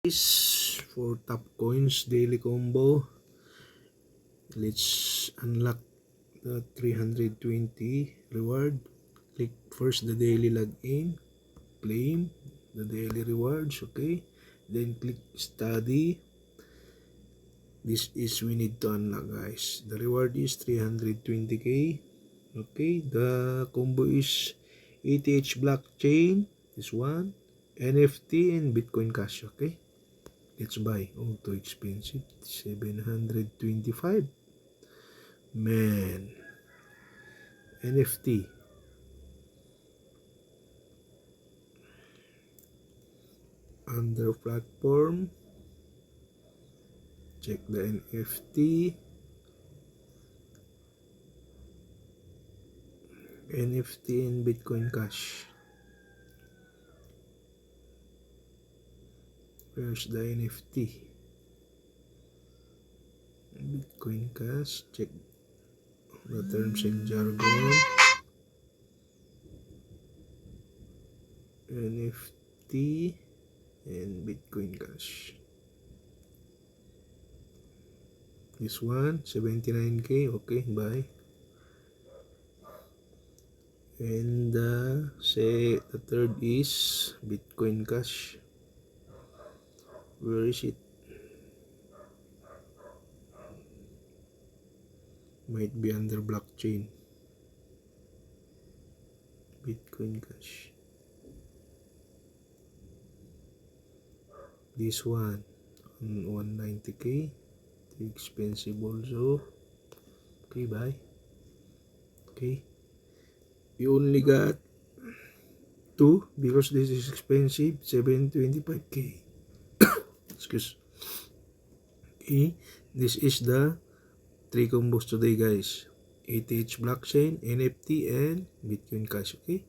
For top coins daily combo, let's unlock the 320 reward. Click first the daily login, claim the daily rewards, okay, then click study. This is we need to unlock, guys. The reward is 320k. Okay, the combo is ETH blockchain, this one, NFT and Bitcoin Cash. Okay, let's buy. Oh, too expensive. 725. Man. NFT. Under platform. Check the NFT. NFT and Bitcoin Cash. Where's the NFT? Bitcoin Cash. Check the terms and jargon. NFT and Bitcoin Cash. This one, 79k. Okay, buy. And say the third is Bitcoin Cash. Where is it? Might be under blockchain. Bitcoin Cash. This one on 190k. Too expensive also. Okay, bye. Okay. You only got 2 because this is expensive. 725k. Excuse. Okay. This is the 3 combos today, guys. ETH blockchain, NFT, and Bitcoin Cash. Okay.